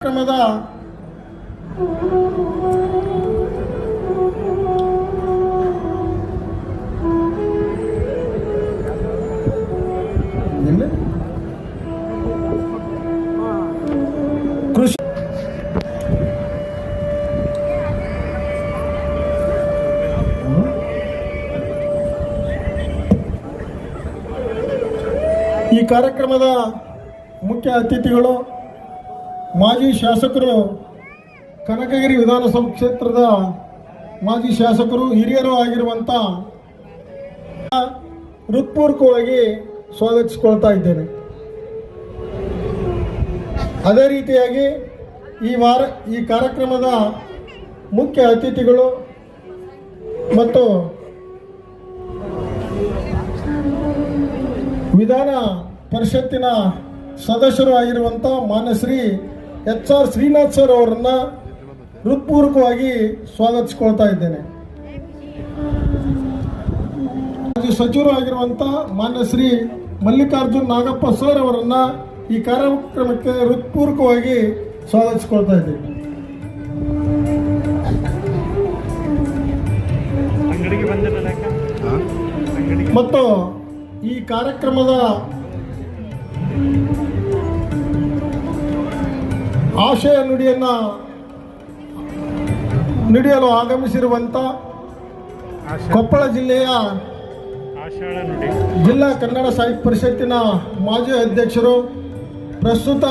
ಕ್ರಮದ ಕೃಷಿ ಈ ಕಾರ್ಯಕ್ರಮದ ಮುಖ್ಯ ಅತಿಥಿಗಳು ಮಾಜಿ ಶಾಸಕರು, ಕನಕಗಿರಿ ವಿಧಾನಸಭಾ ಕ್ಷೇತ್ರದ ಮಾಜಿ ಶಾಸಕರು, ಹಿರಿಯರು ಆಗಿರುವಂಥ ಹೃತ್ಪೂರ್ವಕವಾಗಿ ಸ್ವಾಗತಿಸಿಕೊಳ್ತಾ ಇದ್ದೇನೆ. ಅದೇ ರೀತಿಯಾಗಿ ಈ ಕಾರ್ಯಕ್ರಮದ ಮುಖ್ಯ ಅತಿಥಿಗಳು ಮತ್ತು ವಿಧಾನ ಪರಿಷತ್ತಿನ ಸದಸ್ಯರು ಆಗಿರುವಂಥ ಮಾನ್ಯ ಶ್ರೀ HR ಶ್ರೀನಾಥ್ ಸರ್ ಅವರನ್ನ ಹೃತ್ಪೂರ್ವಕವಾಗಿ ಸ್ವಾಗತಿಸಿಕೊಳ್ತಾ ಇದ್ದೇನೆ. ಸಚಿವರು ಆಗಿರುವಂಥ ಮಾನ್ಯ ಶ್ರೀ ಮಲ್ಲಿಕಾರ್ಜುನ್ ನಾಗಪ್ಪ ಸರ್ ಅವರನ್ನ ಈ ಕಾರ್ಯಕ್ರಮಕ್ಕೆ ಹೃತ್ಪೂರ್ವಕವಾಗಿ ಸ್ವಾಗತಿಸಿಕೊಳ್ತಾ ಇದ್ದೇನೆ. ಮತ್ತು ಈ ಕಾರ್ಯಕ್ರಮದ ಆಶಯ ನುಡಿಯಲು ಆಗಮಿಸಿರುವಂಥ ಕೊಪ್ಪಳ ಜಿಲ್ಲೆಯ ಜಿಲ್ಲಾ ಕನ್ನಡ ಸಾಹಿತ್ಯ ಪರಿಷತ್ತಿನ ಮಾಜಿ ಅಧ್ಯಕ್ಷರು, ಪ್ರಸ್ತುತ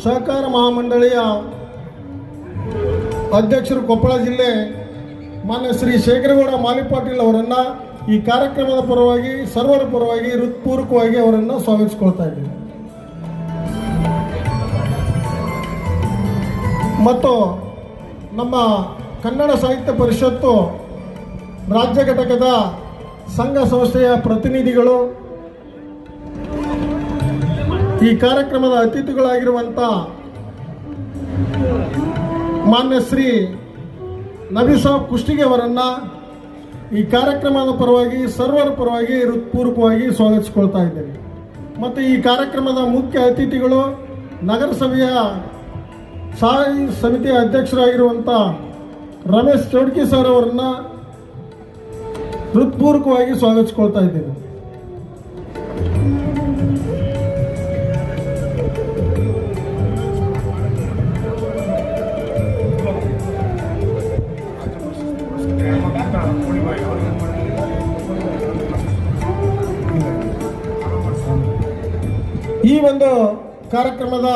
ಸಹಕಾರ ಮಹಾಮಂಡಳಿಯ ಅಧ್ಯಕ್ಷರು ಕೊಪ್ಪಳ ಜಿಲ್ಲೆ ಮಾನ್ಯ ಶ್ರೀ ಶೇಖರಗೌಡ ಮಾಲಿಪಾಟೀಲ್ ಅವರನ್ನು ಈ ಕಾರ್ಯಕ್ರಮದ ಪರವಾಗಿ ಸರ್ವರ ಪರವಾಗಿ ಹೃತ್ಪೂರ್ವಕವಾಗಿ ಅವರನ್ನು ಸ್ವಾಗತಿಸಿಕೊಳ್ತಾ ಇದ್ದೇನೆ. ಮತ್ತು ನಮ್ಮ ಕನ್ನಡ ಸಾಹಿತ್ಯ ಪರಿಷತ್ತು ರಾಜ್ಯ ಘಟಕದ ಸಂಘ ಸಂಸ್ಥೆಯ ಪ್ರತಿನಿಧಿಗಳು, ಈ ಕಾರ್ಯಕ್ರಮದ ಅತಿಥಿಗಳಾಗಿರುವಂಥ ಮಾನ್ಯ ಶ್ರೀ ನಬಿ ಸಾಬ್ ಕುಷ್ಟಗಿ ಅವರನ್ನು ಈ ಕಾರ್ಯಕ್ರಮದ ಪರವಾಗಿ ಸರ್ವರ ಪರವಾಗಿ ಹೃತ್ಪೂರ್ವಕವಾಗಿ ಸ್ವಾಗತಿಸಿಕೊಳ್ತಾ ಇದ್ದೇನೆ. ಮತ್ತು ಈ ಕಾರ್ಯಕ್ರಮದ ಮುಖ್ಯ ಅತಿಥಿಗಳು ನಗರಸಭೆಯ ಸ್ಥಾಯಿ ಸಮಿತಿಯ ಅಧ್ಯಕ್ಷರಾಗಿರುವಂಥ ರಮೇಶ್ ಚೌಡ್ಕಿ ಸರ್ ಅವರನ್ನು ಹೃತ್ಪೂರ್ವಕವಾಗಿ ಸ್ವಾಗತಿಸಿಕೊಳ್ತಾ ಇದ್ದೇನೆ. ಈ ಒಂದು ಕಾರ್ಯಕ್ರಮದ